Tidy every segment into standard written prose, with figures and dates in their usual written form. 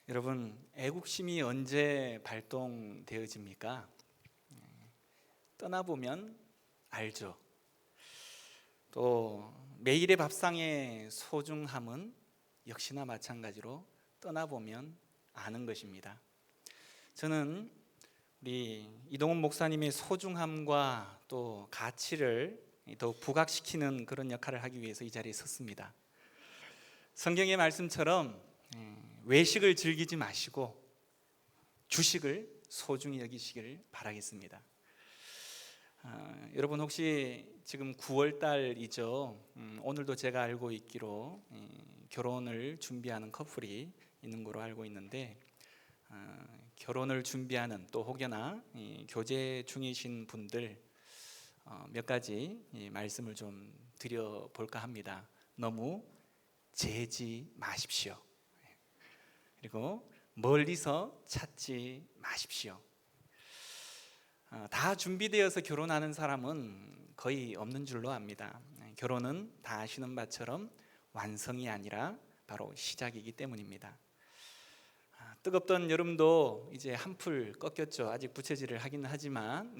여러분, 애국심이 언제 발동되어집니까? 떠나보면 알죠. 또 매일의 밥상의 소중함은 역시나 마찬가지로 떠나보면 아는 것입니다. 저는 우리 이동훈 목사님의 소중함과 또 가치를 더욱 부각시키는 그런 역할을 하기 위해서 이 자리에 섰습니다. 성경의 말씀처럼 외식을 즐기지 마시고 주식을 소중히 여기시길 바라겠습니다. 여러분, 혹시 지금 9월 달이죠. 오늘도 제가 알고 있기로 결혼을 준비하는 커플이 있는 걸로 알고 있는데, 결혼을 준비하는 또 혹여나 교제 중이신 분들 몇 가지 말씀을 좀 드려볼까 합니다. 너무 재지 마십시오. 그리고 멀리서 찾지 마십시오. 다 준비되어서 결혼하는 사람은 거의 없는 줄로 압니다. 결혼은 다 아시는 바처럼 완성이 아니라 바로 시작이기 때문입니다. 뜨겁던 여름도 이제 한풀 꺾였죠. 아직 부채질을 하긴 하지만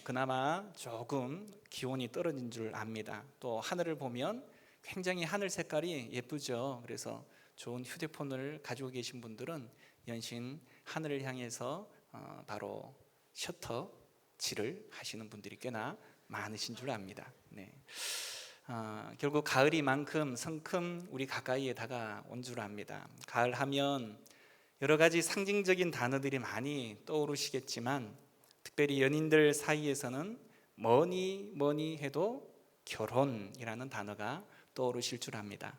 그나마 조금 기온이 떨어진 줄 압니다. 또 하늘을 보면 굉장히 하늘 색깔이 예쁘죠. 그래서 좋은 휴대폰을 가지고 계신 분들은 연신 하늘을 향해서 바로 셔터질을 하시는 분들이 꽤나 많으신 줄 압니다. 결국 가을이만큼 성큼 우리 가까이에 다가온 줄 압니다. 가을 하면 여러 가지 상징적인 단어들이 많이 떠오르시겠지만, 특별히 연인들 사이에서는 뭐니 해도 결혼이라는 단어가 떠오르실 줄 압니다.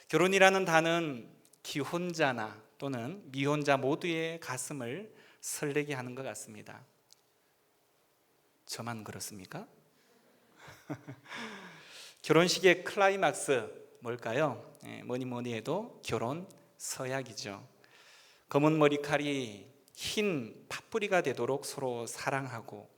결혼이라는 단어는 기혼자나 또는 미혼자 모두의 가슴을 설레게 하는 것 같습니다. 저만 그렇습니까? 결혼식의 클라이막스 뭘까요? 뭐니 해도 결혼 서약이죠. 검은 머리칼이 흰 팥뿌리가 되도록 서로 사랑하고,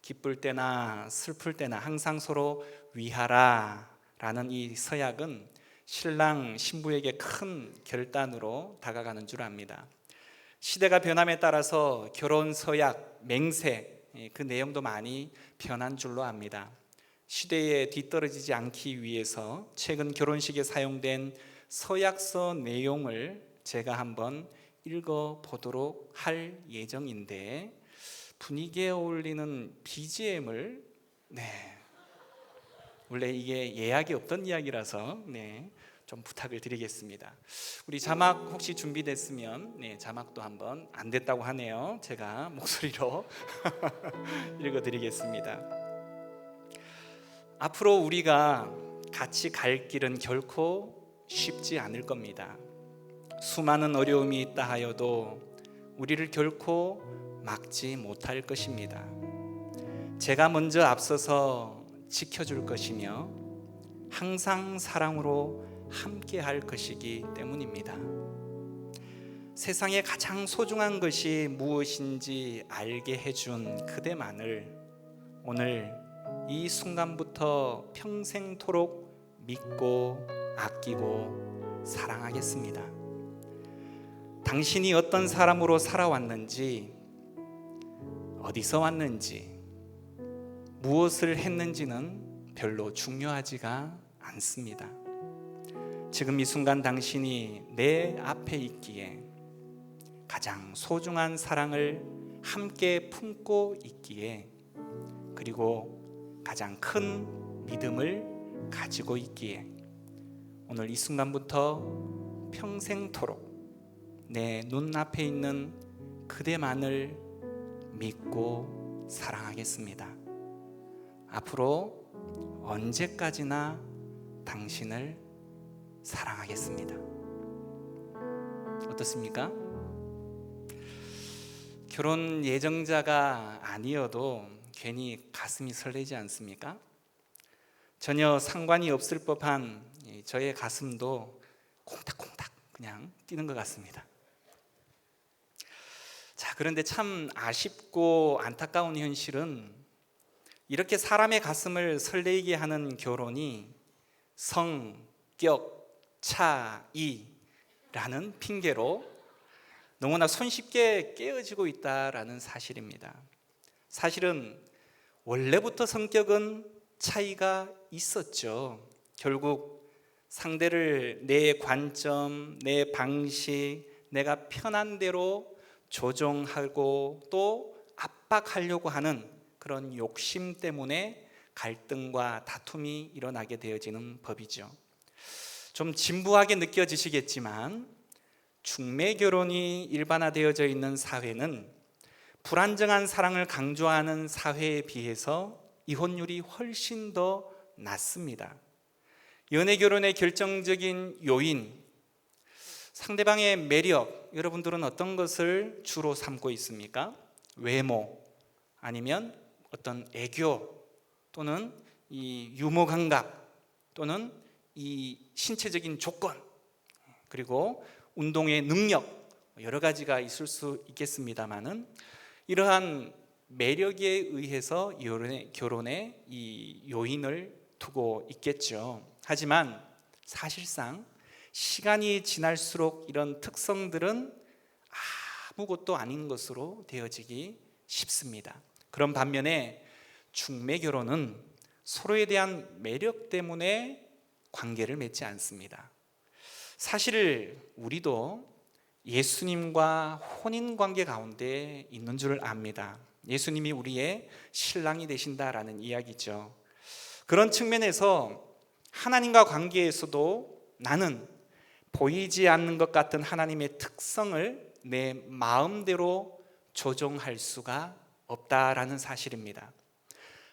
기쁠 때나 슬플 때나 항상 서로 위하라 라는 이 서약은 신랑 신부에게 큰 결단으로 다가가는 줄 압니다. 시대가 변함에 따라서 결혼 서약, 맹세 그 내용도 많이 변한 줄로 압니다. 시대에 뒤떨어지지 않기 위해서 최근 결혼식에 사용된 서약서 내용을 제가 한번 읽어보도록 할 예정인데, 분위기에 어울리는 BGM을 원래 이게 예약이 없던 이야기라서 좀 부탁을 드리겠습니다. 우리 자막 혹시 준비됐으면 자막도 한번 안 됐다고 하네요. 제가 목소리로 읽어드리겠습니다. 앞으로 우리가 같이 갈 길은 결코 쉽지 않을 겁니다. 수많은 어려움이 있다 하여도 우리를 결코 막지 못할 것입니다. 제가 먼저 앞서서 지켜줄 것이며 항상 사랑으로 함께 할 것이기 때문입니다. 세상에 가장 소중한 것이 무엇인지 알게 해준 그대만을 오늘 이 순간부터 평생토록 믿고 아끼고 사랑하겠습니다. 당신이 어떤 사람으로 살아왔는지, 어디서 왔는지, 무엇을 했는지는 별로 중요하지가 않습니다. 지금 이 순간 당신이 내 앞에 있기에 가장 소중한 사랑을 함께 품고 있기에, 그리고 가장 큰 믿음을 가지고 있기에 오늘 이 순간부터 평생토록 내 눈앞에 있는 그대만을 믿고 사랑하겠습니다. 앞으로 언제까지나 당신을 사랑하겠습니다. 어떻습니까? 결혼 예정자가 아니어도 괜히 가슴이 설레지 않습니까? 전혀 상관이 없을 법한 저의 가슴도 콩닥콩닥 그냥 뛰는 것 같습니다. 자, 그런데 참 아쉽고 안타까운 현실은 이렇게 사람의 가슴을 설레게 하는 결혼이 성격 차이 라는 핑계로 너무나 손쉽게 깨어지고 있다라는 사실입니다. 사실은 원래부터 성격은 차이가 있었죠. 결국 상대를 내 관점, 내 방식, 내가 편한 대로 조종하고 또 압박하려고 하는 그런 욕심 때문에 갈등과 다툼이 일어나게 되어지는 법이죠. 좀 진부하게 느껴지시겠지만 중매 결혼이 일반화되어져 있는 사회는 불안정한 사랑을 강조하는 사회에 비해서 이혼율이 훨씬 더 낮습니다. 연애 결혼의 결정적인 요인, 상대방의 매력, 여러분들은 어떤 것을 주로 삼고 있습니까? 외모, 아니면 어떤 애교, 또는 이 유머 감각, 또는 이 신체적인 조건, 그리고 운동의 능력, 여러 가지가 있을 수 있겠습니다만은 이러한 매력에 의해서 결혼의 이 요인을 두고 있겠죠. 하지만 사실상 시간이 지날수록 이런 특성들은 아무것도 아닌 것으로 되어지기 쉽습니다. 그런 반면에 중매 결혼은 서로에 대한 매력 때문에 관계를 맺지 않습니다. 사실 우리도 예수님과 혼인 관계 가운데 있는 줄 압니다. 예수님이 우리의 신랑이 되신다라는 이야기죠. 그런 측면에서 하나님과 관계에서도 나는 보이지 않는 것 같은 하나님의 특성을 내 마음대로 조종할 수가 없다라는 사실입니다.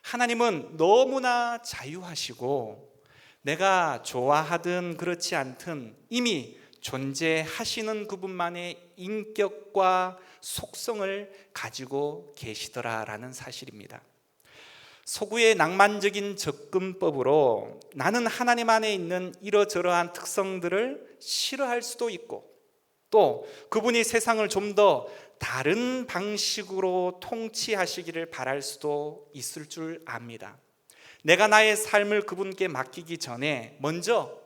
하나님은 너무나 자유하시고 내가 좋아하든 그렇지 않든 이미 존재하시는 그분만의 인격과 속성을 가지고 계시더라라는 사실입니다. 서구의 낭만적인 접근법으로 나는 하나님 안에 있는 이러저러한 특성들을 싫어할 수도 있고 또 그분이 세상을 좀 더 다른 방식으로 통치하시기를 바랄 수도 있을 줄 압니다. 내가 나의 삶을 그분께 맡기기 전에 먼저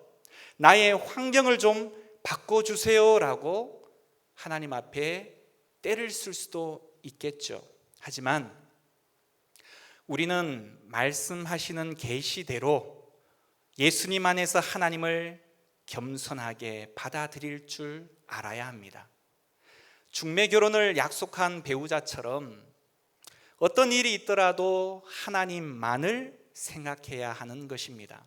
나의 환경을 좀 바꿔주세요라고 하나님 앞에 때를 쓸 수도 있겠죠. 하지만 우리는 말씀하시는 계시대로 예수님 안에서 하나님을 겸손하게 받아들일 줄 알아야 합니다. 중매 결혼을 약속한 배우자처럼 어떤 일이 있더라도 하나님만을 생각해야 하는 것입니다.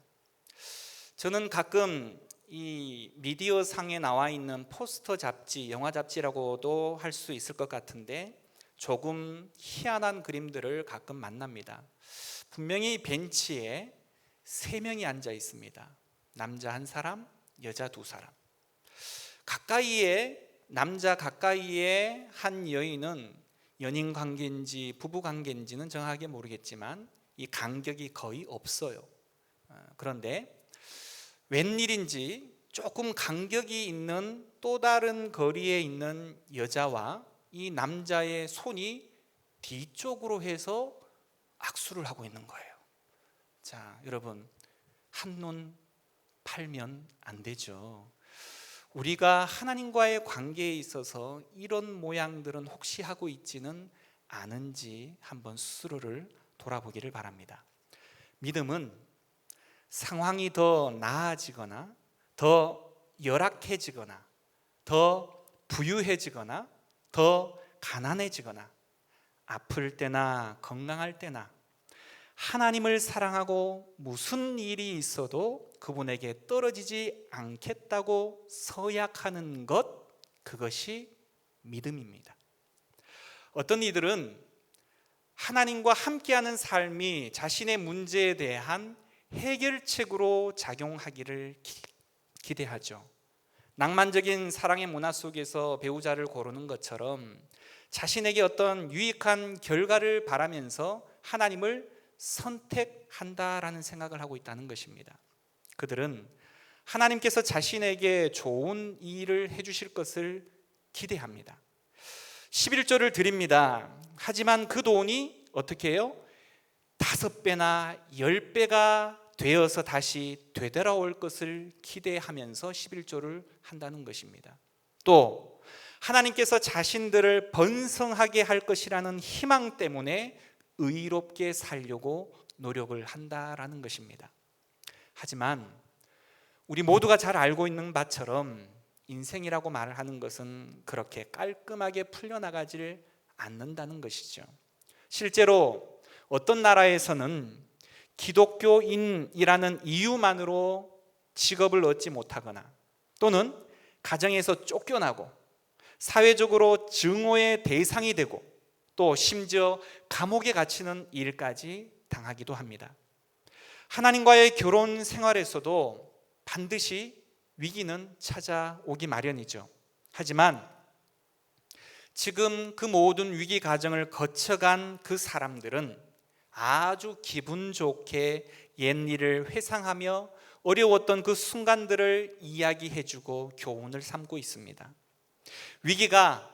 저는 가끔 이 미디어 상에 나와 있는 포스터 잡지, 영화 잡지라고도 할 수 있을 것 같은데 조금 희한한 그림들을 가끔 만납니다. 분명히 벤치에 3명이 앉아 있습니다. 남자 1사람, 여자 2사람. 남자 가까이에 한 여인은 연인 관계인지 부부 관계인지는 정확하게 모르겠지만 이 간격이 거의 없어요. 그런데 웬일인지 조금 간격이 있는 또 다른 거리에 있는 여자와 이 남자의 손이 뒤쪽으로 해서 악수를 하고 있는 거예요. 자, 여러분, 한눈 팔면 안 되죠. 우리가 하나님과의 관계에 있어서 이런 모양들은 혹시 하고 있지는 않은지 한번 스스로를 돌아보기를 바랍니다. 믿음은 상황이 더 나아지거나 더 열악해지거나 더 부유해지거나 더 가난해지거나 아플 때나 건강할 때나 하나님을 사랑하고 무슨 일이 있어도 그분에게 떨어지지 않겠다고 서약하는 것, 그것이 믿음입니다. 어떤 이들은 하나님과 함께하는 삶이 자신의 문제에 대한 해결책으로 작용하기를 기대하죠. 낭만적인 사랑의 문화 속에서 배우자를 고르는 것처럼 자신에게 어떤 유익한 결과를 바라면서 하나님을 선택한다라는 생각을 하고 있다는 것입니다. 그들은 하나님께서 자신에게 좋은 일을 해주실 것을 기대합니다. 11조를 드립니다. 하지만 그 돈이 어떻게 해요? 5배나 10배가 되어서 다시 되돌아올 것을 기대하면서 11조를 한다는 것입니다. 또 하나님께서 자신들을 번성하게 할 것이라는 희망 때문에 의롭게 살려고 노력을 한다라는 것입니다. 하지만 우리 모두가 잘 알고 있는 바처럼 인생이라고 말을 하는 것은 그렇게 깔끔하게 풀려나가질 않는다는 것이죠. 실제로 어떤 나라에서는 기독교인이라는 이유만으로 직업을 얻지 못하거나 또는 가정에서 쫓겨나고 사회적으로 증오의 대상이 되고 또 심지어 감옥에 갇히는 일까지 당하기도 합니다. 하나님과의 결혼 생활에서도 반드시 위기는 찾아오기 마련이죠. 하지만 지금 그 모든 위기 과정을 거쳐간 그 사람들은 아주 기분 좋게 옛일을 회상하며 어려웠던 그 순간들을 이야기해주고 교훈을 삼고 있습니다. 위기가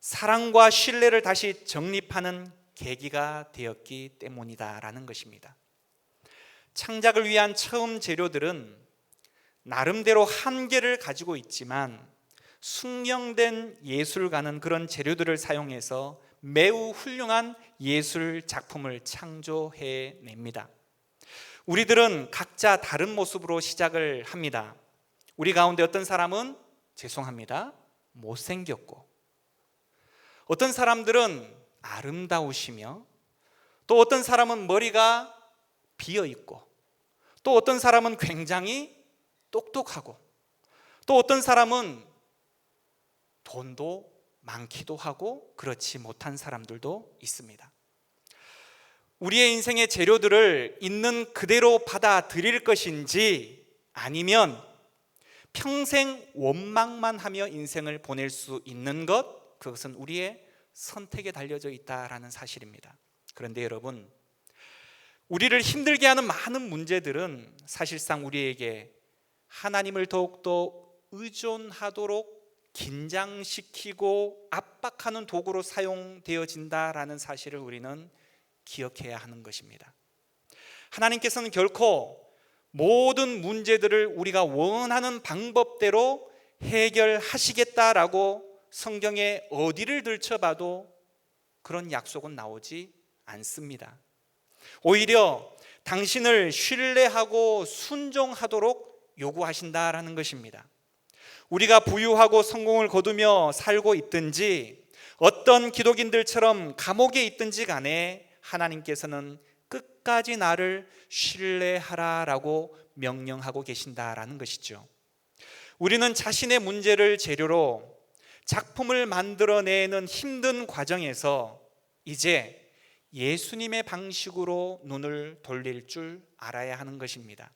사랑과 신뢰를 다시 정립하는 계기가 되었기 때문이다라는 것입니다. 창작을 위한 처음 재료들은 나름대로 한계를 가지고 있지만 숙련된 예술가는 그런 재료들을 사용해서 매우 훌륭한 예술 작품을 창조해냅니다. 우리들은 각자 다른 모습으로 시작을 합니다. 우리 가운데 어떤 사람은 죄송합니다, 못생겼고, 어떤 사람들은 아름다우시며, 또 어떤 사람은 머리가 비어있고, 또 어떤 사람은 굉장히 똑똑하고, 또 어떤 사람은 돈도 많기도 하고 그렇지 못한 사람들도 있습니다. 우리의 인생의 재료들을 있는 그대로 받아들일 것인지 아니면 평생 원망만 하며 인생을 보낼 수 있는 것, 그것은 우리의 선택에 달려져 있다라는 사실입니다. 그런데 여러분, 우리를 힘들게 하는 많은 문제들은 사실상 우리에게 하나님을 더욱더 의존하도록 긴장시키고 압박하는 도구로 사용되어진다라는 사실을 우리는 기억해야 하는 것입니다. 하나님께서는 결코 모든 문제들을 우리가 원하는 방법대로 해결하시겠다라고 성경에 어디를 들춰봐도 그런 약속은 나오지 않습니다. 오히려 당신을 신뢰하고 순종하도록 요구하신다라는 것입니다. 우리가 부유하고 성공을 거두며 살고 있든지 어떤 기독인들처럼 감옥에 있든지 간에 하나님께서는 끝까지 나를 신뢰하라라고 명령하고 계신다라는 것이죠. 우리는 자신의 문제를 재료로 작품을 만들어내는 힘든 과정에서 이제 예수님의 방식으로 눈을 돌릴 줄 알아야 하는 것입니다.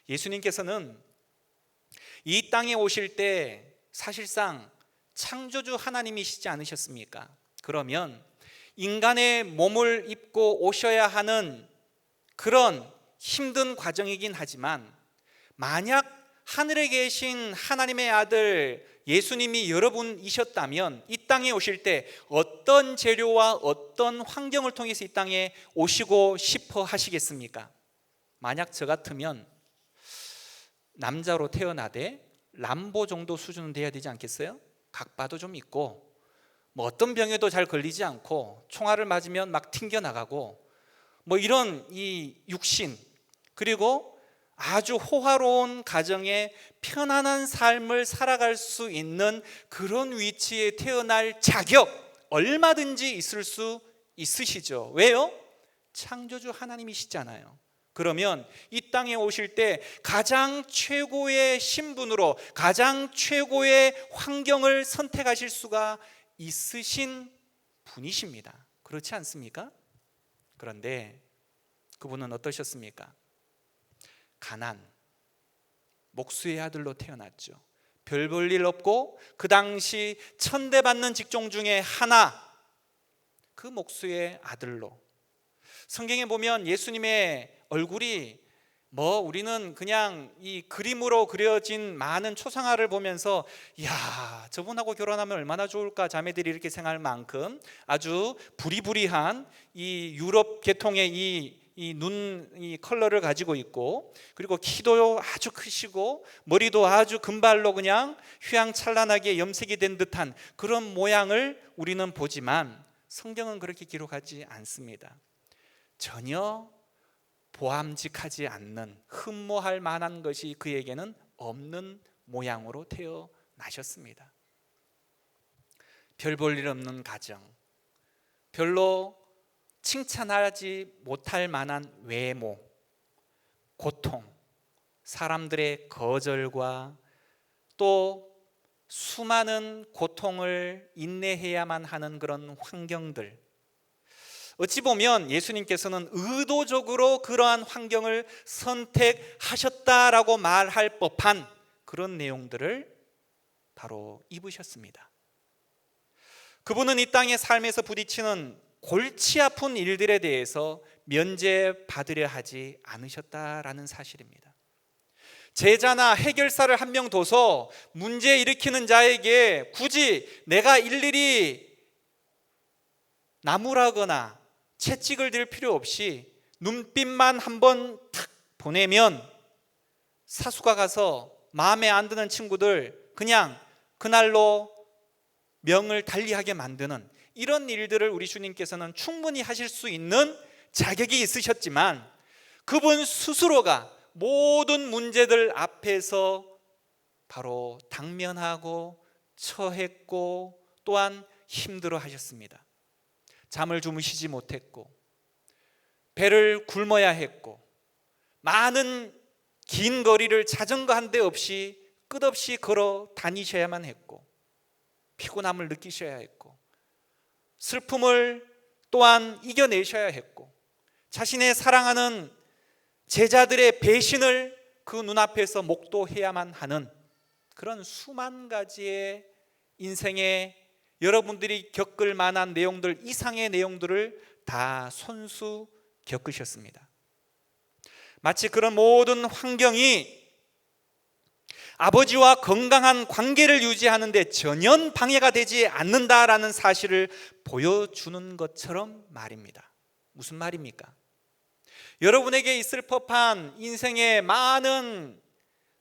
예수님께서는 이 땅에 오실 때 사실상 창조주 하나님이시지 않으셨습니까? 그러면 인간의 몸을 입고 오셔야 하는 그런 힘든 과정이긴 하지만 만약 하늘에 계신 하나님의 아들 예수님이 여러분이셨다면 이 땅에 오실 때 어떤 재료와 어떤 환경을 통해서 이 땅에 오시고 싶어 하시겠습니까? 만약 저 같으면 남자로 태어나되 람보 정도 수준은 돼야 되지 않겠어요? 각봐도 좀 있고 뭐 어떤 병에도 잘 걸리지 않고 총알을 맞으면 막 튕겨나가고 뭐 이런 이 육신, 그리고 아주 호화로운 가정에 편안한 삶을 살아갈 수 있는 그런 위치에 태어날 자격 얼마든지 있을 수 있으시죠. 왜요? 창조주 하나님이시잖아요. 그러면 이 땅에 오실 때 가장 최고의 신분으로 가장 최고의 환경을 선택하실 수가 있으신 분이십니다. 그렇지 않습니까? 그런데 그분은 어떠셨습니까? 가난, 목수의 아들로 태어났죠. 별 볼 일 없고 그 당시 천대받는 직종 중에 하나, 그 목수의 아들로. 성경에 보면 예수님의 얼굴이 뭐 우리는 그냥 이 그림으로 그려진 많은 초상화를 보면서 야, 저분하고 결혼하면 얼마나 좋을까 자매들이 이렇게 생각할 만큼 아주 부리부리한 이 유럽 계통의 이 이 눈 컬러를 가지고 있고, 그리고 키도 아주 크시고 머리도 아주 금발로 그냥 휘황찬란하게 염색이 된 듯한 그런 모양을 우리는 보지만 성경은 그렇게 기록하지 않습니다. 전혀 보암직하지 않는, 흠모할 만한 것이 그에게는 없는 모양으로 태어나셨습니다. 별 볼 일 없는 가정, 별로 칭찬하지 못할 만한 외모, 고통, 사람들의 거절과 또 수많은 고통을 인내해야만 하는 그런 환경들, 어찌 보면 예수님께서는 의도적으로 그러한 환경을 선택하셨다라고 말할 법한 그런 내용들을 바로 입으셨습니다. 그분은 이 땅의 삶에서 부딪히는 골치 아픈 일들에 대해서 면제받으려 하지 않으셨다라는 사실입니다. 제자나 해결사를 한 명 둬서 문제 일으키는 자에게 굳이 내가 일일이 나무라거나 채찍을 들 필요 없이 눈빛만 한번 탁 보내면 사수가 가서 마음에 안 드는 친구들 그냥 그날로 명을 달리하게 만드는 이런 일들을 우리 주님께서는 충분히 하실 수 있는 자격이 있으셨지만, 그분 스스로가 모든 문제들 앞에서 바로 당면하고 처했고 또한 힘들어 하셨습니다. 잠을 주무시지 못했고 배를 굶어야 했고 많은 긴 거리를 자전거 한 대 없이 끝없이 걸어 다니셔야만 했고 피곤함을 느끼셔야 했고 슬픔을 또한 이겨내셔야 했고 자신의 사랑하는 제자들의 배신을 그 눈앞에서 목도해야만 하는 그런 수만 가지의 인생에 여러분들이 겪을 만한 내용들 이상의 내용들을 다 손수 겪으셨습니다. 마치 그런 모든 환경이 아버지와 건강한 관계를 유지하는 데 전혀 방해가 되지 않는다라는 사실을 보여주는 것처럼 말입니다. 무슨 말입니까? 여러분에게 있을 법한 인생의 많은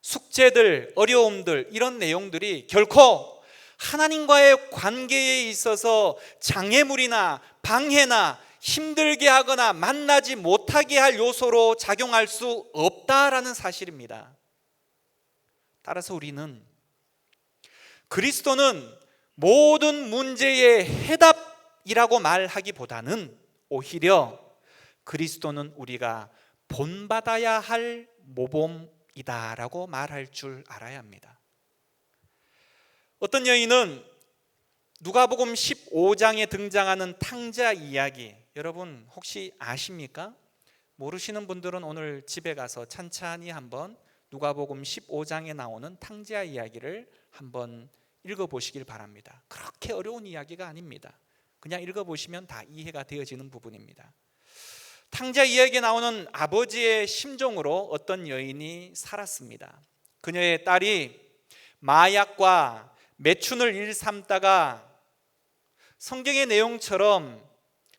숙제들, 어려움들, 이런 내용들이 결코 하나님과의 관계에 있어서 장애물이나 방해나 힘들게 하거나 만나지 못하게 할 요소로 작용할 수 없다라는 사실입니다. 따라서 우리는 그리스도는 모든 문제의 해답이라고 말하기보다는 오히려 그리스도는 우리가 본받아야 할 모범이다라고 말할 줄 알아야 합니다. 어떤 여인은 누가복음 15장에 등장하는 탕자 이야기, 여러분 혹시 아십니까? 모르시는 분들은 오늘 집에 가서 찬찬히 한번 누가복음 15장에 나오는 탕자 이야기를 한번 읽어보시길 바랍니다. 그렇게 어려운 이야기가 아닙니다. 그냥 읽어보시면 다 이해가 되어지는 부분입니다. 탕자 이야기에 나오는 아버지의 심정으로 어떤 여인이 살았습니다. 그녀의 딸이 마약과 매춘을 일삼다가 성경의 내용처럼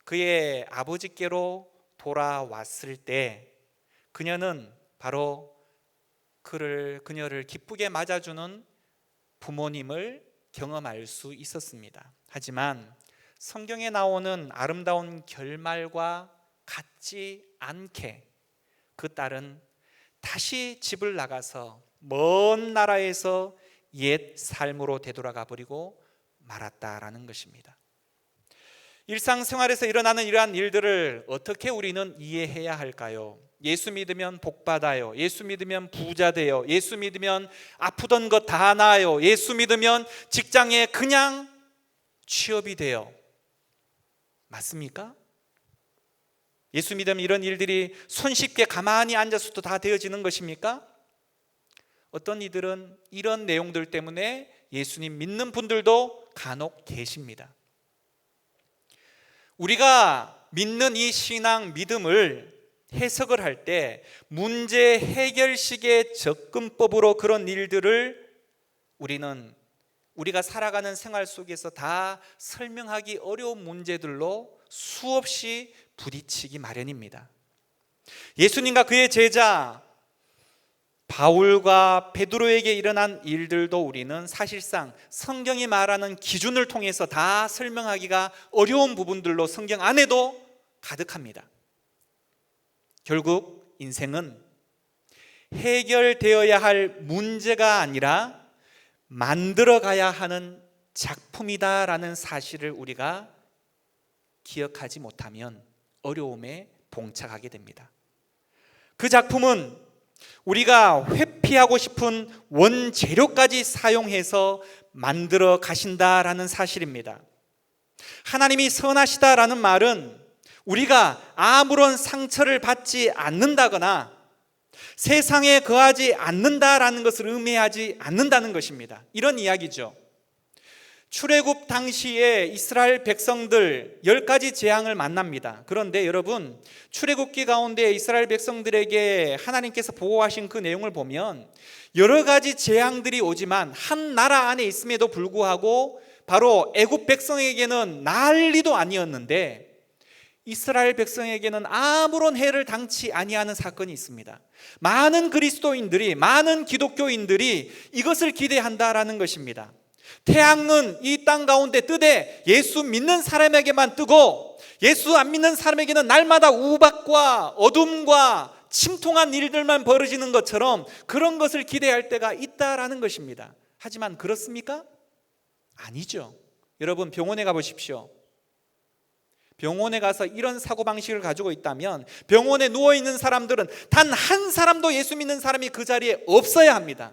그의 아버지께로 돌아왔을 때 그녀는 바로 그녀를 기쁘게 맞아주는 부모님을 경험할 수 있었습니다. 하지만 성경에 나오는 아름다운 결말과 같지 않게 그 딸은 다시 집을 나가서 먼 나라에서 옛 삶으로 되돌아가 버리고 말았다라는 것입니다. 일상생활에서 일어나는 이러한 일들을 어떻게 우리는 이해해야 할까요? 예수 믿으면 복 받아요. 예수 믿으면 부자 돼요. 예수 믿으면 아프던 것 다 나아요. 예수 믿으면 직장에 그냥 취업이 돼요. 맞습니까? 예수 믿으면 이런 일들이 손쉽게 가만히 앉아서도 다 되어지는 것입니까? 어떤 이들은 이런 내용들 때문에 예수님 믿는 분들도 간혹 계십니다. 우리가 믿는 이 신앙 믿음을 해석을 할 때 문제 해결식의 접근법으로 그런 일들을 우리가 살아가는 생활 속에서 다 설명하기 어려운 문제들로 수없이 부딪히기 마련입니다. 예수님과 그의 제자 바울과 베드로에게 일어난 일들도 우리는 사실상 성경이 말하는 기준을 통해서 다 설명하기가 어려운 부분들로 성경 안에도 가득합니다. 결국 인생은 해결되어야 할 문제가 아니라 만들어가야 하는 작품이다라는 사실을 우리가 기억하지 못하면 어려움에 봉착하게 됩니다. 그 작품은 우리가 회피하고 싶은 원재료까지 사용해서 만들어 가신다라는 사실입니다. 하나님이 선하시다라는 말은 우리가 아무런 상처를 받지 않는다거나 세상에 거하지 않는다라는 것을 의미하지 않는다는 것입니다. 이런 이야기죠. 출애굽 당시에 이스라엘 백성들 10가지 재앙을 만납니다. 그런데 여러분, 출애굽기 가운데 이스라엘 백성들에게 하나님께서 보호하신 그 내용을 보면 여러 가지 재앙들이 오지만 한 나라 안에 있음에도 불구하고 바로 애굽 백성에게는 난리도 아니었는데 이스라엘 백성에게는 아무런 해를 당치 아니하는 사건이 있습니다. 많은 그리스도인들이, 많은 기독교인들이 이것을 기대한다라는 것입니다. 태양은 이 땅 가운데 뜨되 예수 믿는 사람에게만 뜨고 예수 안 믿는 사람에게는 날마다 우박과 어둠과 침통한 일들만 벌어지는 것처럼 그런 것을 기대할 때가 있다라는 것입니다. 하지만 그렇습니까? 아니죠. 여러분, 병원에 가보십시오. 병원에 가서 이런 사고방식을 가지고 있다면 병원에 누워있는 사람들은 단 한 사람도 예수 믿는 사람이 그 자리에 없어야 합니다.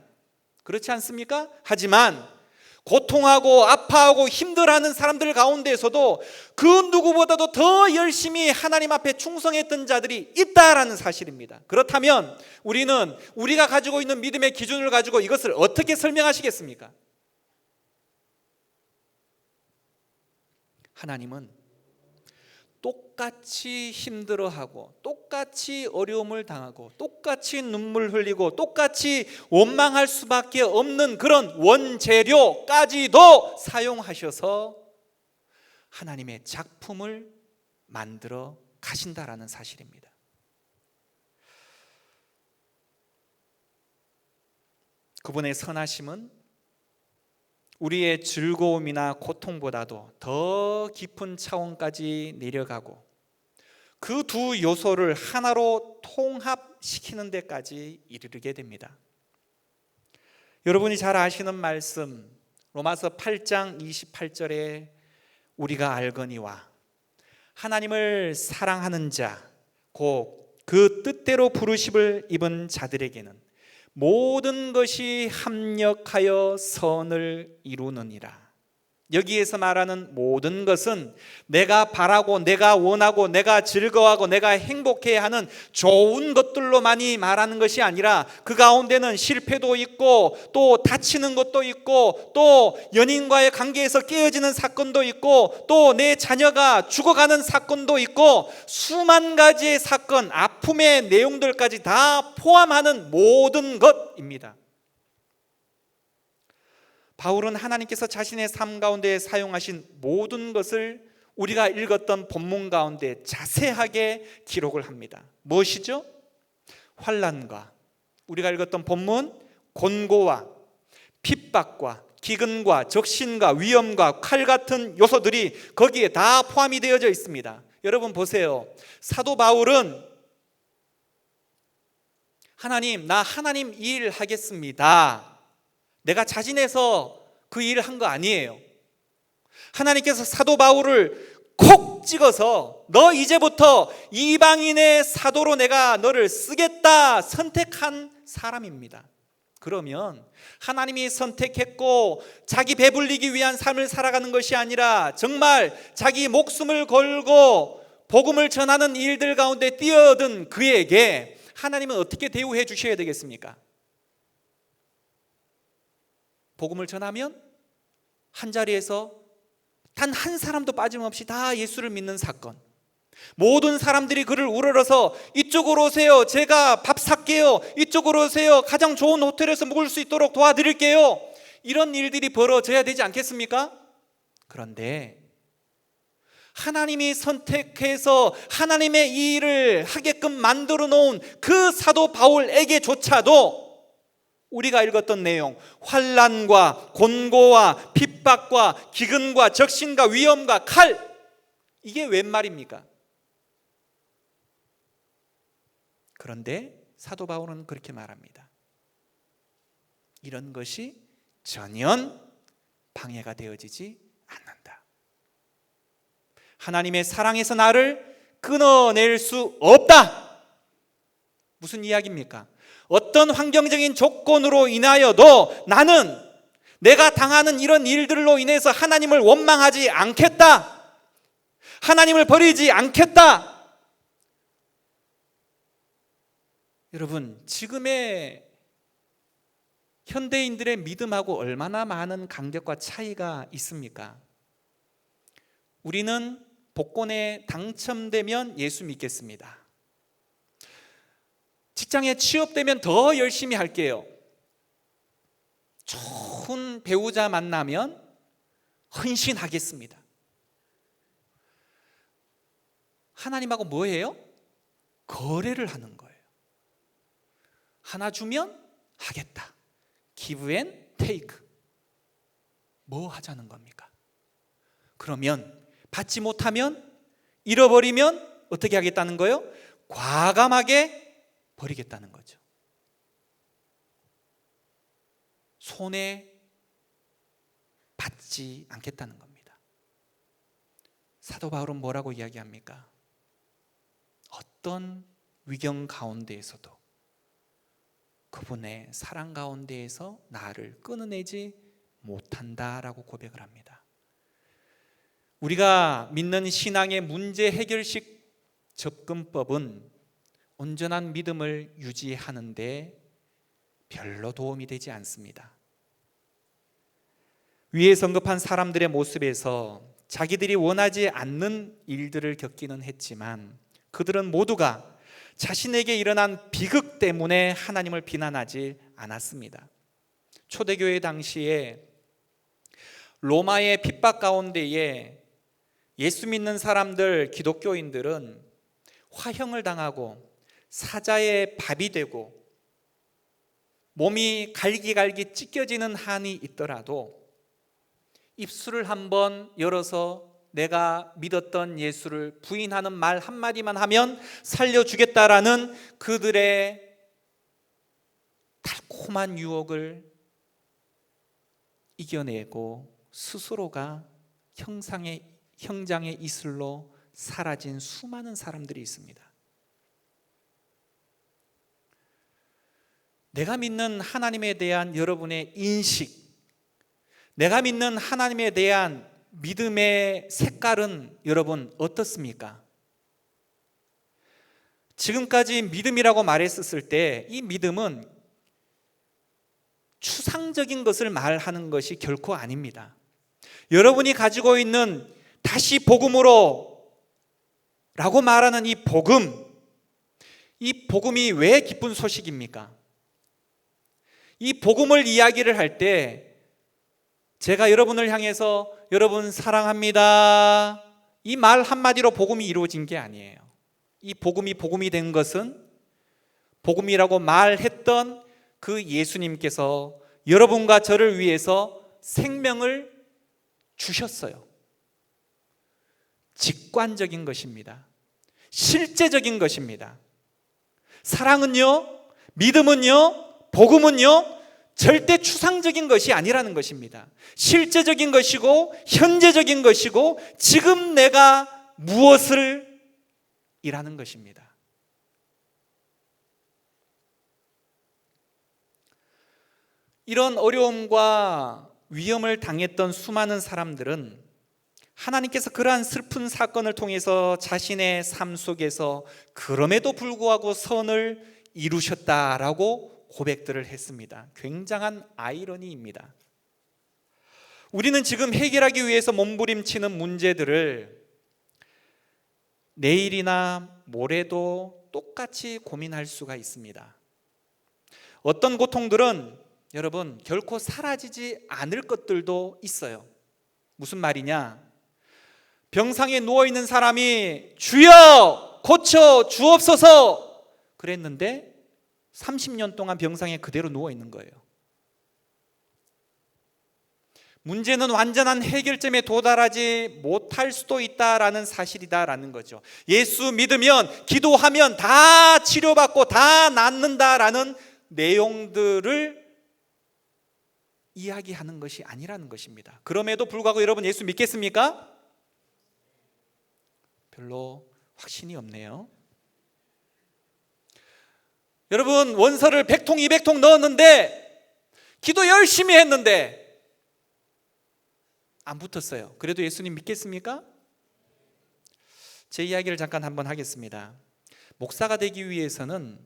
그렇지 않습니까? 하지만 고통하고 아파하고 힘들어하는 사람들 가운데에서도 그 누구보다도 더 열심히 하나님 앞에 충성했던 자들이 있다라는 사실입니다. 그렇다면 우리는 우리가 가지고 있는 믿음의 기준을 가지고 이것을 어떻게 설명하시겠습니까? 하나님은 똑같이 힘들어하고 똑같이 어려움을 당하고 똑같이 눈물 흘리고 똑같이 원망할 수밖에 없는 그런 원재료까지도 사용하셔서 하나님의 작품을 만들어 가신다라는 사실입니다. 그분의 선하심은 우리의 즐거움이나 고통보다도 더 깊은 차원까지 내려가고 그 두 요소를 하나로 통합시키는 데까지 이르게 됩니다. 여러분이 잘 아시는 말씀 로마서 8장 28절에 우리가 알거니와 하나님을 사랑하는 자 곧 그 뜻대로 부르심을 입은 자들에게는 모든 것이 합력하여 선을 이루느니라. 여기에서 말하는 모든 것은 내가 바라고 내가 원하고 내가 즐거워하고 내가 행복해야 하는 좋은 것들로 많이 말하는 것이 아니라 그 가운데는 실패도 있고 또 다치는 것도 있고 또 연인과의 관계에서 깨어지는 사건도 있고 또 내 자녀가 죽어가는 사건도 있고 수만 가지의 사건, 아픔의 내용들까지 다 포함하는 모든 것입니다. 바울은 하나님께서 자신의 삶 가운데 사용하신 모든 것을 우리가 읽었던 본문 가운데 자세하게 기록을 합니다. 무엇이죠? 환난과 우리가 읽었던 본문 곤고와 핍박과 기근과 적신과 위험과 칼 같은 요소들이 거기에 다 포함이 되어져 있습니다. 여러분 보세요. 사도 바울은 하나님, 나 하나님 일 하겠습니다. 내가 자진해서 그 일을 한 거 아니에요. 하나님께서 사도 바울을 콕 찍어서 너 이제부터 이방인의 사도로 내가 너를 쓰겠다 선택한 사람입니다. 그러면 하나님이 선택했고 자기 배불리기 위한 삶을 살아가는 것이 아니라 정말 자기 목숨을 걸고 복음을 전하는 일들 가운데 뛰어든 그에게 하나님은 어떻게 대우해 주셔야 되겠습니까? 복음을 전하면 한자리에서 단 한 사람도 빠짐없이 다 예수를 믿는 사건, 모든 사람들이 그를 우러러서 이쪽으로 오세요, 제가 밥 살게요, 이쪽으로 오세요, 가장 좋은 호텔에서 묵을 수 있도록 도와드릴게요, 이런 일들이 벌어져야 되지 않겠습니까? 그런데 하나님이 선택해서 하나님의 이 일을 하게끔 만들어 놓은 그 사도 바울에게조차도 우리가 읽었던 내용, 환난과 곤고와 핍박과 기근과 적신과 위험과 칼, 이게 웬 말입니까? 그런데 사도 바울은 그렇게 말합니다. 이런 것이 전혀 방해가 되어지지 않는다. 하나님의 사랑에서 나를 끊어낼 수 없다. 무슨 이야기입니까? 어떤 환경적인 조건으로 인하여도 나는 내가 당하는 이런 일들로 인해서 하나님을 원망하지 않겠다. 하나님을 버리지 않겠다. 여러분, 지금의 현대인들의 믿음하고 얼마나 많은 간격과 차이가 있습니까? 우리는 복권에 당첨되면 예수 믿겠습니다. 직장에 취업되면 더 열심히 할게요. 좋은 배우자 만나면 헌신하겠습니다. 하나님하고 뭐예요? 거래를 하는 거예요. 하나 주면 하겠다. Give and take. 뭐 하자는 겁니까? 그러면 받지 못하면, 잃어버리면 어떻게 하겠다는 거예요? 과감하게 버리겠다는 거죠. 손해 받지 않겠다는 겁니다. 사도 바울은 뭐라고 이야기합니까? 어떤 위경 가운데에서도 그분의 사랑 가운데에서 나를 끊어내지 못한다라고 고백을 합니다. 우리가 믿는 신앙의 문제 해결식 접근법은 온전한 믿음을 유지하는 데 별로 도움이 되지 않습니다. 위에 언급한 사람들의 모습에서 자기들이 원하지 않는 일들을 겪기는 했지만 그들은 모두가 자신에게 일어난 비극 때문에 하나님을 비난하지 않았습니다. 초대교회 당시에 로마의 핍박 가운데에 예수 믿는 사람들, 기독교인들은 화형을 당하고 사자의 밥이 되고 몸이 갈기갈기 찢겨지는 한이 있더라도 입술을 한번 열어서 내가 믿었던 예수를 부인하는 말 한마디만 하면 살려주겠다라는 그들의 달콤한 유혹을 이겨내고 스스로가 형장의 이슬로 사라진 수많은 사람들이 있습니다. 내가 믿는 하나님에 대한 여러분의 인식, 내가 믿는 하나님에 대한 믿음의 색깔은 여러분 어떻습니까? 지금까지 믿음이라고 말했었을 때 이 믿음은 추상적인 것을 말하는 것이 결코 아닙니다. 여러분이 가지고 있는 다시 복음으로 라고 말하는 이 복음이 왜 기쁜 소식입니까? 이 복음을 이야기를 할 때 제가 여러분을 향해서 여러분 사랑합니다, 이 말 한마디로 복음이 이루어진 게 아니에요. 이 복음이 된 것은 복음이라고 말했던 그 예수님께서 여러분과 저를 위해서 생명을 주셨어요. 직관적인 것입니다. 실제적인 것입니다. 사랑은요, 믿음은요, 복음은요 절대 추상적인 것이 아니라는 것입니다. 실제적인 것이고 현재적인 것이고 지금 내가 무엇을 일하는 것입니다. 이런 어려움과 위험을 당했던 수많은 사람들은 하나님께서 그러한 슬픈 사건을 통해서 자신의 삶 속에서 그럼에도 불구하고 선을 이루셨다라고 고백들을 했습니다. 굉장한 아이러니입니다. 우리는 지금 해결하기 위해서 몸부림치는 문제들을 내일이나 모레도 똑같이 고민할 수가 있습니다. 어떤 고통들은 여러분 결코 사라지지 않을 것들도 있어요. 무슨 말이냐? 병상에 누워있는 사람이 주여 고쳐 주옵소서 그랬는데 30년 동안 병상에 그대로 누워있는 거예요. 문제는 완전한 해결점에 도달하지 못할 수도 있다라는 사실이다라는 거죠. 예수 믿으면 기도하면 다 치료받고 다 낫는다라는 내용들을 이야기하는 것이 아니라는 것입니다. 그럼에도 불구하고 여러분 예수 믿겠습니까? 별로 확신이 없네요. 여러분 원서를 100통 200통 넣었는데 기도 열심히 했는데 안 붙었어요. 그래도 예수님 믿겠습니까? 제 이야기를 잠깐 한번 하겠습니다. 목사가 되기 위해서는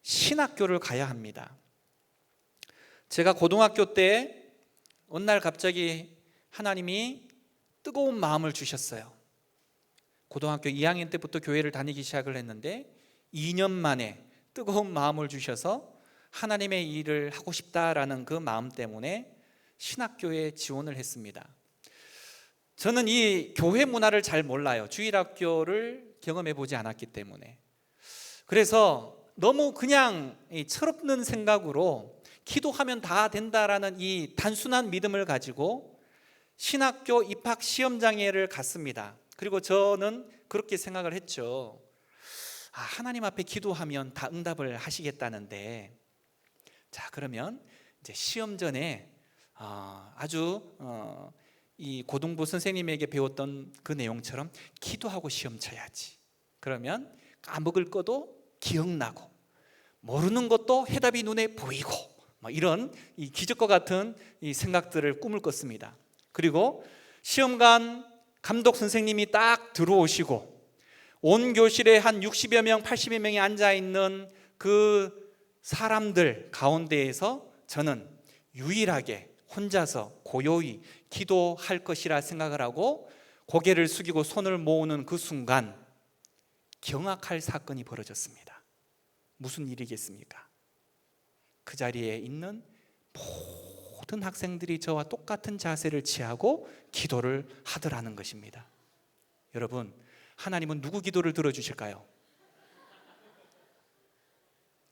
신학교를 가야 합니다. 제가 고등학교 때 어느 날 갑자기 하나님이 뜨거운 마음을 주셨어요. 고등학교 2학년 때부터 교회를 다니기 시작을 했는데 2년 만에 뜨거운 마음을 주셔서 하나님의 일을 하고 싶다라는 그 마음 때문에 신학교에 지원을 했습니다. 저는 이 교회 문화를 잘 몰라요. 주일학교를 경험해 보지 않았기 때문에. 그래서 너무 그냥 철없는 생각으로 기도하면 다 된다라는 이 단순한 믿음을 가지고 신학교 입학 시험장애를 갔습니다. 그리고 저는 그렇게 생각을 했죠. 하나님 앞에 기도하면 다 응답을 하시겠다는데, 자 그러면 이제 시험 전에 아주 이 고등부 선생님에게 배웠던 그 내용처럼 기도하고 시험 쳐야지. 그러면 까먹을 것도 기억나고 모르는 것도 해답이 눈에 보이고 이런 이 기적과 같은 이 생각들을 꿈을 꿨습니다. 그리고 시험관 감독 선생님이 딱 들어오시고 온 교실에 한 60여 명, 80여 명이 앉아있는 그 사람들 가운데에서 저는 유일하게 혼자서 고요히 기도할 것이라 생각을 하고 고개를 숙이고 손을 모으는 그 순간 경악할 사건이 벌어졌습니다. 무슨 일이겠습니까? 그 자리에 있는 모든 학생들이 저와 똑같은 자세를 취하고 기도를 하더라는 것입니다. 여러분, 하나님은 누구 기도를 들어주실까요?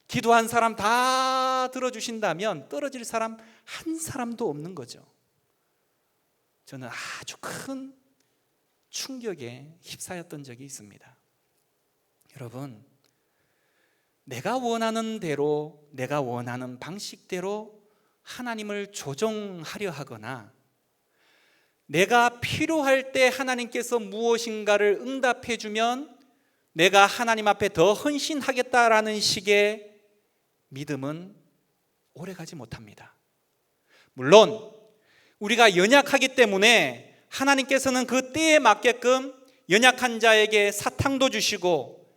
기도한 사람 다 들어주신다면 떨어질 사람 한 사람도 없는 거죠. 저는 아주 큰 충격에 휩싸였던 적이 있습니다. 여러분, 내가 원하는 대로, 내가 원하는 방식대로 하나님을 조정하려 하거나 내가 필요할 때 하나님께서 무엇인가를 응답해 주면 내가 하나님 앞에 더 헌신하겠다라는 식의 믿음은 오래가지 못합니다. 물론 우리가 연약하기 때문에 하나님께서는 그 때에 맞게끔 연약한 자에게 사탕도 주시고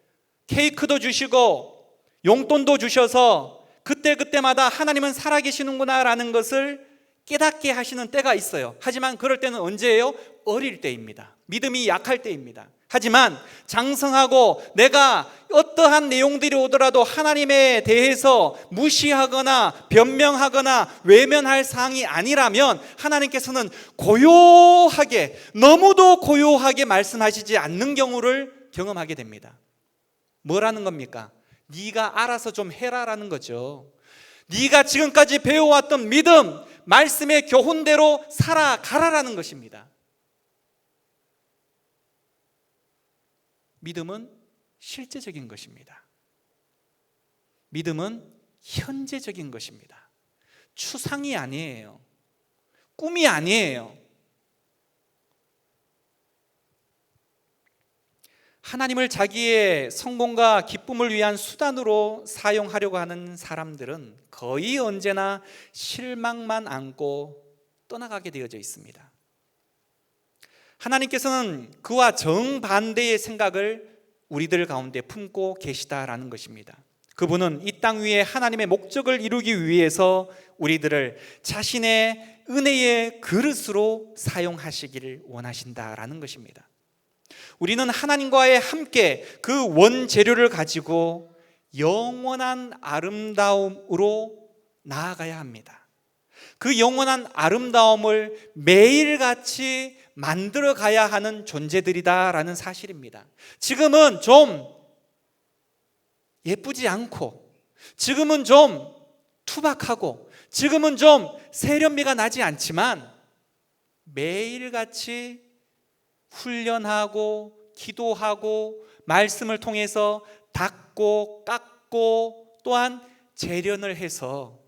케이크도 주시고 용돈도 주셔서 그때그때마다 하나님은 살아계시는구나 라는 것을 깨닫게 하시는 때가 있어요. 하지만 그럴 때는 언제예요? 어릴 때입니다. 믿음이 약할 때입니다. 하지만 장성하고 내가 어떠한 내용들이 오더라도 하나님에 대해서 무시하거나 변명하거나 외면할 사항이 아니라면 하나님께서는 고요하게, 너무도 고요하게 말씀하시지 않는 경우를 경험하게 됩니다. 뭐라는 겁니까? 네가 알아서 좀 해라라는 거죠. 네가 지금까지 배워왔던 믿음, 말씀의 교훈대로 살아가라라는 것입니다. 믿음은 실제적인 것입니다. 믿음은 현재적인 것입니다. 추상이 아니에요. 꿈이 아니에요. 하나님을 자기의 성공과 기쁨을 위한 수단으로 사용하려고 하는 사람들은 거의 언제나 실망만 안고 떠나가게 되어져 있습니다. 하나님께서는 그와 정반대의 생각을 우리들 가운데 품고 계시다라는 것입니다. 그분은 이 땅 위에 하나님의 목적을 이루기 위해서 우리들을 자신의 은혜의 그릇으로 사용하시기를 원하신다라는 것입니다. 우리는 하나님과의 함께 그 원재료를 가지고 영원한 아름다움으로 나아가야 합니다. 그 영원한 아름다움을 매일같이 만들어 가야 하는 존재들이다라는 사실입니다. 지금은 좀 예쁘지 않고, 지금은 좀 투박하고, 지금은 좀 세련미가 나지 않지만 매일같이 훈련하고 기도하고 말씀을 통해서 닦고 깎고 또한 재련을 해서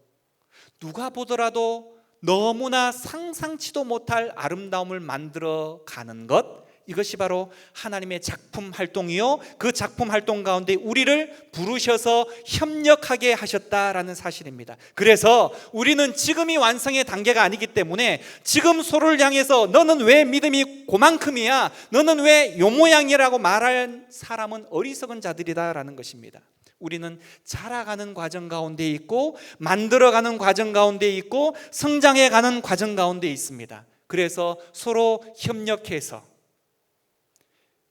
누가 보더라도 너무나 상상치도 못할 아름다움을 만들어 가는 것, 이것이 바로 하나님의 작품 활동이요, 그 작품 활동 가운데 우리를 부르셔서 협력하게 하셨다라는 사실입니다. 그래서 우리는 지금이 완성의 단계가 아니기 때문에 지금 서로를 향해서 너는 왜 믿음이 그만큼이야, 너는 왜 요 모양이라고 말할 사람은 어리석은 자들이다라는 것입니다. 우리는 자라가는 과정 가운데 있고, 만들어가는 과정 가운데 있고, 성장해가는 과정 가운데 있습니다. 그래서 서로 협력해서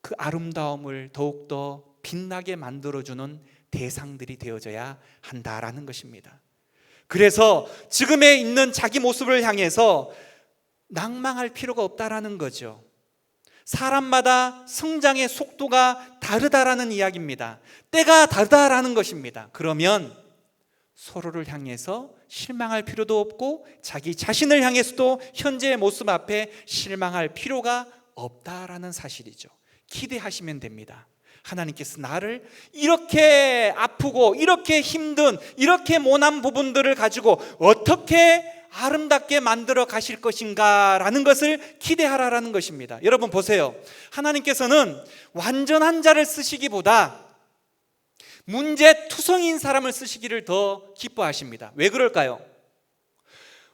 그 아름다움을 더욱더 빛나게 만들어주는 대상들이 되어져야 한다라는 것입니다. 그래서 지금에 있는 자기 모습을 향해서 낭망할 필요가 없다라는 거죠. 사람마다 성장의 속도가 다르다라는 이야기입니다. 때가 다르다라는 것입니다. 그러면 서로를 향해서 실망할 필요도 없고 자기 자신을 향해서도 현재의 모습 앞에 실망할 필요가 없다라는 사실이죠. 기대하시면 됩니다. 하나님께서 나를 이렇게 아프고 이렇게 힘든 이렇게 모난 부분들을 가지고 어떻게 아름답게 만들어 가실 것인가 라는 것을 기대하라라는 것입니다. 여러분 보세요. 하나님께서는 완전한 자를 쓰시기보다 문제투성이인 사람을 쓰시기를 더 기뻐하십니다. 왜 그럴까요?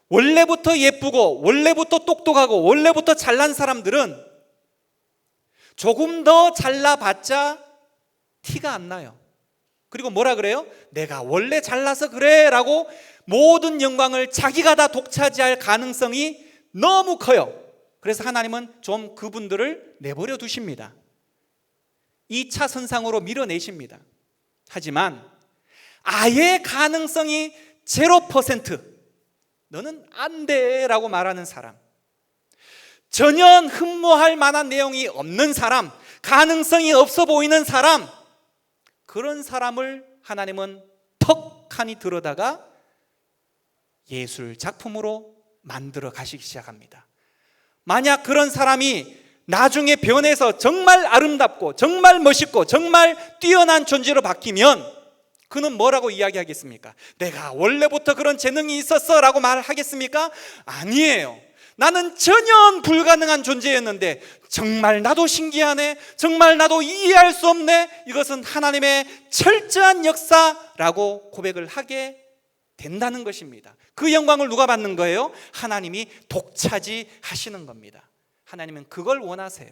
원래부터 예쁘고 원래부터 똑똑하고 원래부터 잘난 사람들은 조금 더 잘나봤자 티가 안 나요. 그리고 뭐라 그래요? 내가 원래 잘나서 그래 라고 모든 영광을 자기가 다 독차지할 가능성이 너무 커요. 그래서 하나님은 좀 그분들을 내버려 두십니다. 2차 선상으로 밀어내십니다. 하지만 아예 가능성이 0%, 너는 안 돼 라고 말하는 사람, 전혀 흠모할 만한 내용이 없는 사람, 가능성이 없어 보이는 사람, 그런 사람을 하나님은 턱하니 들어다가 예술 작품으로 만들어 가시기 시작합니다. 만약 그런 사람이 나중에 변해서 정말 아름답고 정말 멋있고 정말 뛰어난 존재로 바뀌면 그는 뭐라고 이야기하겠습니까? 내가 원래부터 그런 재능이 있었어 라고 말하겠습니까? 아니에요. 나는 전혀 불가능한 존재였는데 정말 나도 신기하네, 정말 나도 이해할 수 없네, 이것은 하나님의 철저한 역사라고 고백을 하게 된다는 것입니다. 그 영광을 누가 받는 거예요? 하나님이 독차지하시는 겁니다. 하나님은 그걸 원하세요.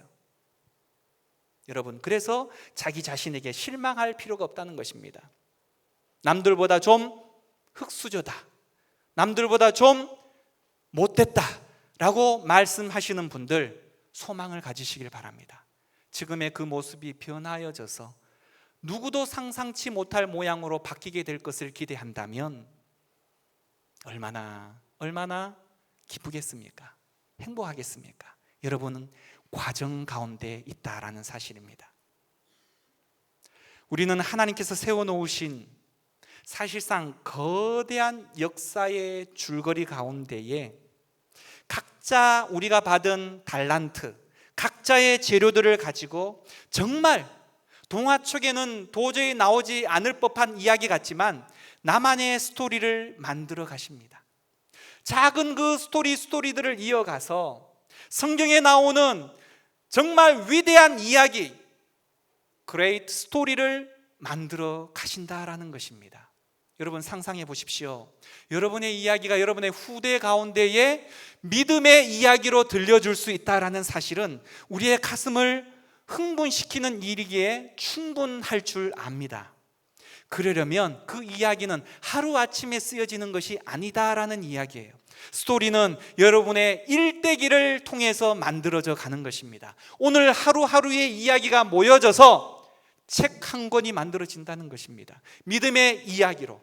여러분, 그래서 자기 자신에게 실망할 필요가 없다는 것입니다. 남들보다 좀 흙수저다, 남들보다 좀 못됐다 라고 말씀하시는 분들, 소망을 가지시길 바랍니다. 지금의 그 모습이 변하여져서 누구도 상상치 못할 모양으로 바뀌게 될 것을 기대한다면 얼마나 기쁘겠습니까? 행복하겠습니까? 여러분은 과정 가운데 있다라는 사실입니다. 우리는 하나님께서 세워놓으신 사실상 거대한 역사의 줄거리 가운데에 각자 우리가 받은 달란트, 각자의 재료들을 가지고 정말 동화책에는 도저히 나오지 않을 법한 이야기 같지만 나만의 스토리를 만들어 가십니다. 작은 그 스토리들을 이어가서 성경에 나오는 정말 위대한 이야기, 그레이트 스토리를 만들어 가신다라는 것입니다. 여러분 상상해 보십시오. 여러분의 이야기가 여러분의 후대 가운데에 믿음의 이야기로 들려줄 수 있다라는 사실은 우리의 가슴을 흥분시키는 일이기에 충분할 줄 압니다. 그러려면 그 이야기는 하루아침에 쓰여지는 것이 아니다라는 이야기예요. 스토리는 여러분의 일대기를 통해서 만들어져 가는 것입니다. 오늘 하루하루의 이야기가 모여져서 책 한 권이 만들어진다는 것입니다. 믿음의 이야기로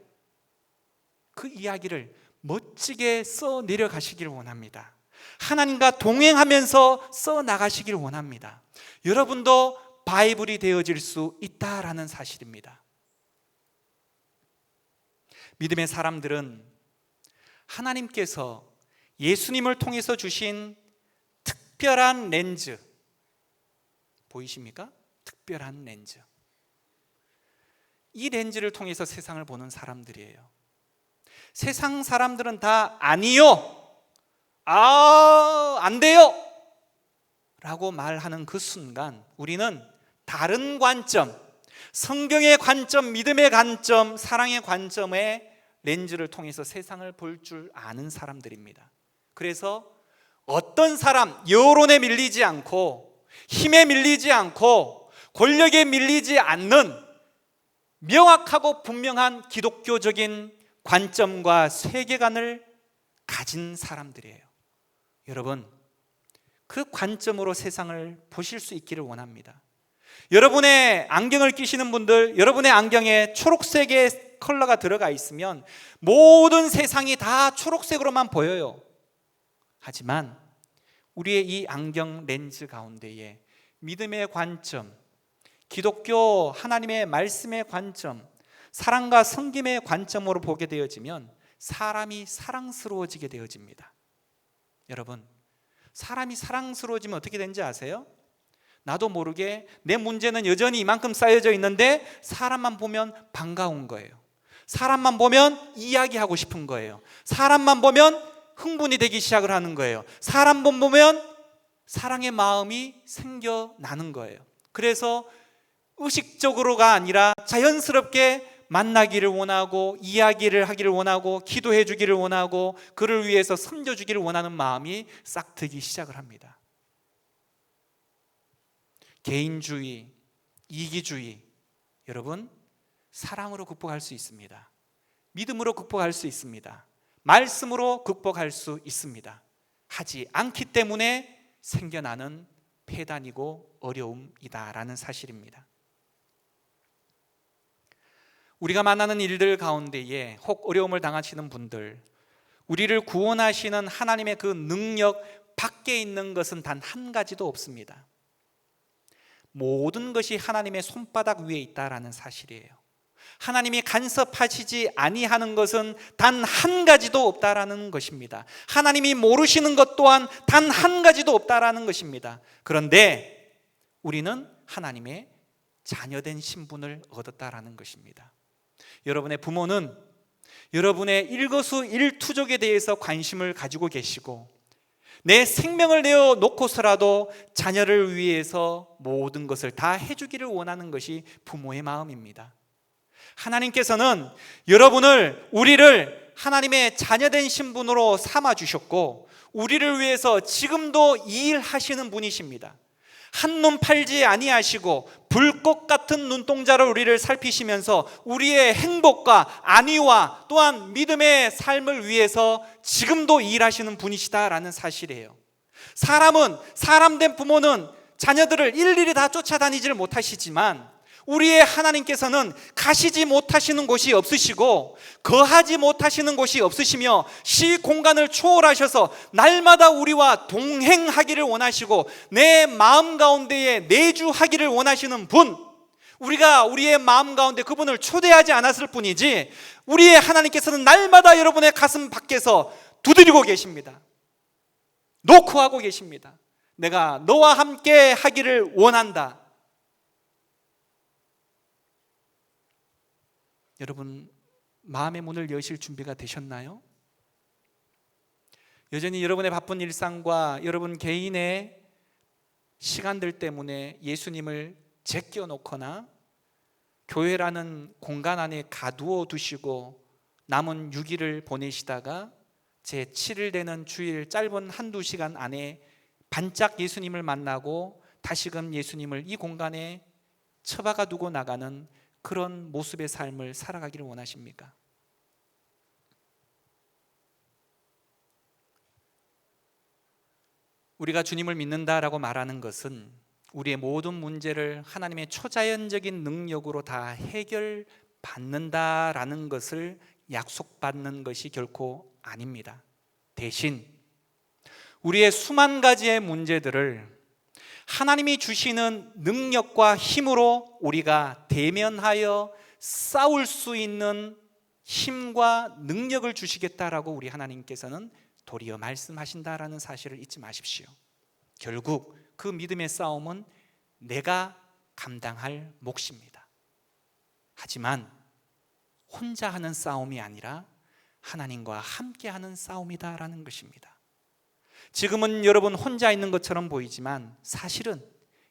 그 이야기를 멋지게 써 내려가시길 원합니다. 하나님과 동행하면서 써 나가시길 원합니다. 여러분도 바이블이 되어질 수 있다라는 사실입니다. 믿음의 사람들은 하나님께서 예수님을 통해서 주신 특별한 렌즈, 보이십니까? 특별한 렌즈. 이 렌즈를 통해서 세상을 보는 사람들이에요. 세상 사람들은 다 아니요, 안 돼요 라고 말하는 그 순간 우리는 다른 관점, 성경의 관점, 믿음의 관점, 사랑의 관점의 렌즈를 통해서 세상을 볼 줄 아는 사람들입니다. 그래서 어떤 사람, 여론에 밀리지 않고 힘에 밀리지 않고 권력에 밀리지 않는 명확하고 분명한 기독교적인 관점과 세계관을 가진 사람들이에요. 여러분, 그 관점으로 세상을 보실 수 있기를 원합니다. 여러분의 안경을 끼시는 분들, 여러분의 안경에 초록색의 컬러가 들어가 있으면 모든 세상이 다 초록색으로만 보여요. 하지만 우리의 이 안경 렌즈 가운데에 믿음의 관점, 기독교 하나님의 말씀의 관점, 사랑과 섬김의 관점으로 보게 되어지면 사람이 사랑스러워지게 되어집니다. 여러분, 사람이 사랑스러워지면 어떻게 되는지 아세요? 나도 모르게 내 문제는 여전히 이만큼 쌓여져 있는데 사람만 보면 반가운 거예요. 사람만 보면 이야기하고 싶은 거예요. 사람만 보면 흥분이 되기 시작을 하는 거예요. 사람만 보면 사랑의 마음이 생겨나는 거예요. 그래서 의식적으로가 아니라 자연스럽게 만나기를 원하고 이야기를 하기를 원하고 기도해 주기를 원하고 그를 위해서 섬겨 주기를 원하는 마음이 싹 트기 시작을 합니다. 개인주의, 이기주의, 여러분, 사랑으로 극복할 수 있습니다. 믿음으로 극복할 수 있습니다. 말씀으로 극복할 수 있습니다. 하지 않기 때문에 생겨나는 폐단이고 어려움이다라는 사실입니다. 우리가 만나는 일들 가운데에 혹 어려움을 당하시는 분들, 우리를 구원하시는 하나님의 그 능력 밖에 있는 것은 단 한 가지도 없습니다. 모든 것이 하나님의 손바닥 위에 있다라는 사실이에요. 하나님이 간섭하시지 아니하는 것은 단 한 가지도 없다라는 것입니다. 하나님이 모르시는 것 또한 단 한 가지도 없다라는 것입니다. 그런데 우리는 하나님의 자녀된 신분을 얻었다라는 것입니다. 여러분의 부모는 여러분의 일거수일투족에 대해서 관심을 가지고 계시고 내 생명을 내어 놓고서라도 자녀를 위해서 모든 것을 다 해주기를 원하는 것이 부모의 마음입니다. 하나님께서는 우리를 하나님의 자녀된 신분으로 삼아주셨고 우리를 위해서 지금도 일하시는 분이십니다. 한눈 팔지 아니하시고 불꽃 같은 눈동자로 우리를 살피시면서 우리의 행복과 안위와 또한 믿음의 삶을 위해서 지금도 일하시는 분이시다라는 사실이에요. 사람된 부모는 자녀들을 일일이 다 쫓아다니지를 못하시지만 우리의 하나님께서는 가시지 못하시는 곳이 없으시고 거하지 못하시는 곳이 없으시며 시공간을 초월하셔서 날마다 우리와 동행하기를 원하시고 내 마음 가운데에 내주하기를 원하시는 분, 우리가 우리의 마음 가운데 그분을 초대하지 않았을 뿐이지 우리의 하나님께서는 날마다 여러분의 가슴 밖에서 두드리고 계십니다. 노크하고 계십니다. 내가 너와 함께 하기를 원한다. 여러분, 마음의 문을 여실 준비가 되셨나요? 여전히 여러분의 바쁜 일상과 여러분 개인의 시간들 때문에 예수님을 제껴놓거나 교회라는 공간 안에 가두어 두시고 남은 6일을 보내시다가 제 7일 되는 주일 짧은 한두 시간 안에 반짝 예수님을 만나고 다시금 예수님을 이 공간에 처박아 두고 나가는 그런 모습의 삶을 살아가기를 원하십니까? 우리가 주님을 믿는다라고 말하는 것은 우리의 모든 문제를 하나님의 초자연적인 능력으로 다 해결받는다라는 것을 약속받는 것이 결코 아닙니다. 대신 우리의 수만 가지의 문제들을 하나님이 주시는 능력과 힘으로 우리가 대면하여 싸울 수 있는 힘과 능력을 주시겠다라고 우리 하나님께서는 도리어 말씀하신다라는 사실을 잊지 마십시오. 결국 그 믿음의 싸움은 내가 감당할 몫입니다. 하지만 혼자 하는 싸움이 아니라 하나님과 함께 하는 싸움이다라는 것입니다. 지금은 여러분 혼자 있는 것처럼 보이지만 사실은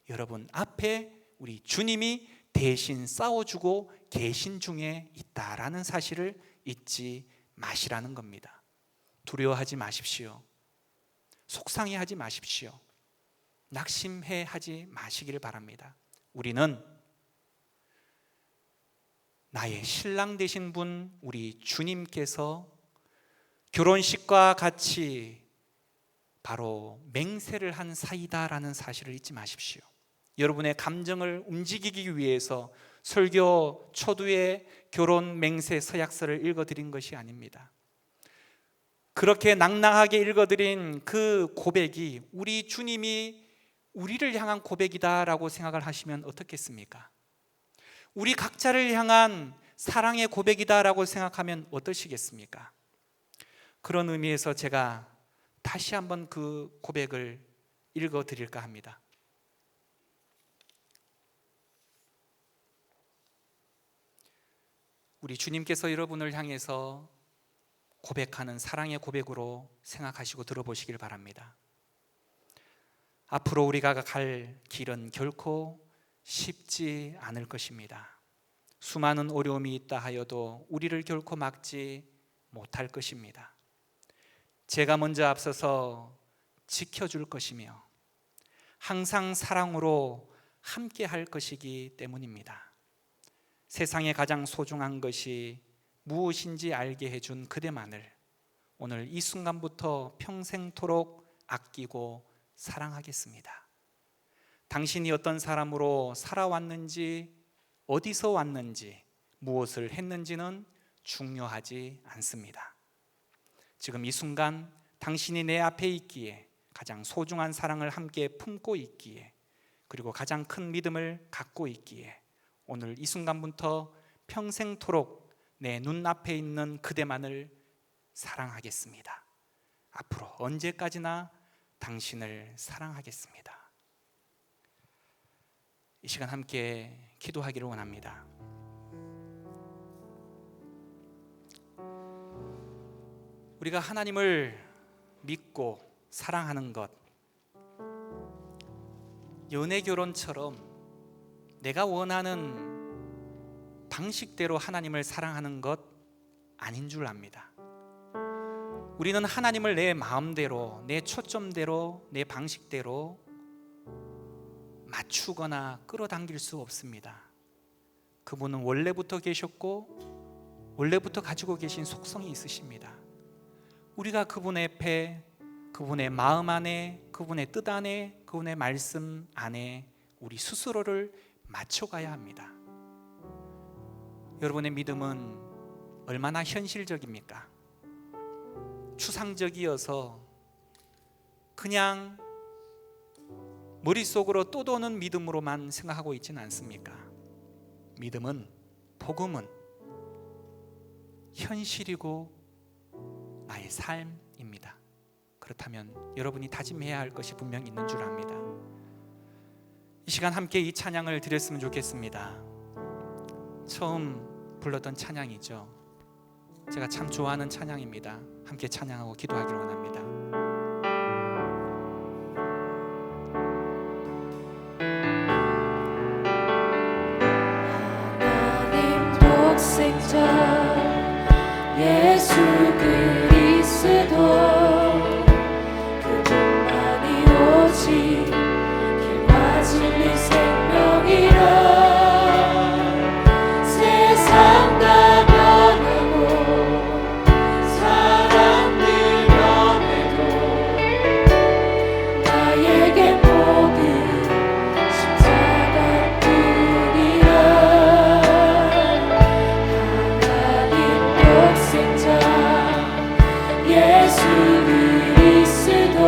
여러분 앞에 우리 주님이 대신 싸워주고 계신 중에 있다라는 사실을 잊지 마시라는 겁니다. 두려워하지 마십시오. 속상해하지 마십시오. 낙심해하지 마시기를 바랍니다. 우리는 나의 신랑 되신 분 우리 주님께서 결혼식과 같이 바로 맹세를 한 사이다라는 사실을 잊지 마십시오. 여러분의 감정을 움직이기 위해서 설교 초두에 결혼 맹세 서약서를 읽어드린 것이 아닙니다. 그렇게 낭낭하게 읽어드린 그 고백이 우리 주님이 우리를 향한 고백이다라고 생각을 하시면 어떻겠습니까? 우리 각자를 향한 사랑의 고백이다라고 생각하면 어떠시겠습니까? 그런 의미에서 제가 다시 한번 그 고백을 읽어드릴까 합니다. 우리 주님께서 여러분을 향해서 고백하는 사랑의 고백으로 생각하시고 들어보시길 바랍니다. 앞으로 우리가 갈 길은 결코 쉽지 않을 것입니다. 수많은 어려움이 있다 하여도 우리를 결코 막지 못할 것입니다. 제가 먼저 앞서서 지켜줄 것이며 항상 사랑으로 함께 할 것이기 때문입니다. 세상에 가장 소중한 것이 무엇인지 알게 해준 그대만을 오늘 이 순간부터 평생토록 아끼고 사랑하겠습니다. 당신이 어떤 사람으로 살아왔는지, 어디서 왔는지, 무엇을 했는지는 중요하지 않습니다. 지금 이 순간 당신이 내 앞에 있기에, 가장 소중한 사랑을 함께 품고 있기에, 그리고 가장 큰 믿음을 갖고 있기에 오늘 이 순간부터 평생토록 내 눈앞에 있는 그대만을 사랑하겠습니다. 앞으로 언제까지나 당신을 사랑하겠습니다. 이 시간 함께 기도하기를 원합니다. 우리가 하나님을 믿고 사랑하는 것, 연애 결혼처럼 내가 원하는 방식대로 하나님을 사랑하는 것 아닌 줄 압니다. 우리는 하나님을 내 마음대로, 내 초점대로, 내 방식대로 맞추거나 끌어당길 수 없습니다. 그분은 원래부터 계셨고 원래부터 가지고 계신 속성이 있으십니다. 우리가 그분의 앞에, 그분의 마음 안에, 그분의 뜻 안에, 그분의 말씀 안에 우리 스스로를 맞춰가야 합니다. 여러분의 믿음은 얼마나 현실적입니까? 추상적이어서 그냥 머릿속으로 떠도는 믿음으로만 생각하고 있지는 않습니까? 믿음은, 복음은 현실이고 나의 삶입니다. 그렇다면 여러분이 다짐해야 할 것이 분명히 있는 줄 압니다. 이 시간 함께 이 찬양을 드렸으면 좋겠습니다. 처음 불렀던 찬양이죠. 제가 참 좋아하는 찬양입니다. 함께 찬양하고 기도하기를 원합니다. 하나님 독생자 예수 그리스도 그분만이 오직 길과 진리 생명이라 세상 다 변하고 사람들 변해도 나에게 복은 십자가뿐이라 하나님 독생자 예수 그리스도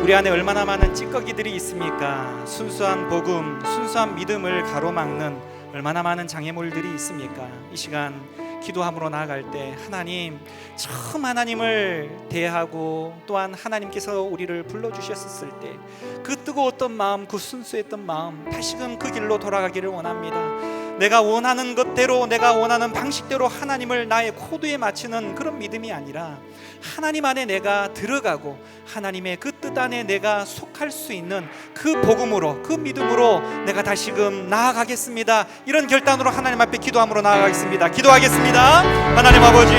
우리 안에 얼마나 많은 찌꺼기들이 있습니까? 순수한 복음, 순수한 믿음을 가로막는 얼마나 많은 장애물들이 있습니까? 이 시간 기도함으로 나아갈 때 하나님, 처음 하나님을 대하고 또한 하나님께서 우리를 불러주셨을 때 그 뜨거웠던 마음, 그 순수했던 마음 다시금 그 길로 돌아가기를 원합니다. 내가 원하는 것대로, 내가 원하는 방식대로 하나님을 나의 코드에 맞추는 그런 믿음이 아니라 하나님 안에 내가 들어가고 하나님의 그 뜻 안에 내가 속할 수 있는 그 복음으로, 그 믿음으로 내가 다시금 나아가겠습니다. 이런 결단으로 하나님 앞에 기도함으로 나아가겠습니다. 기도하겠습니다. 하나님 아버지,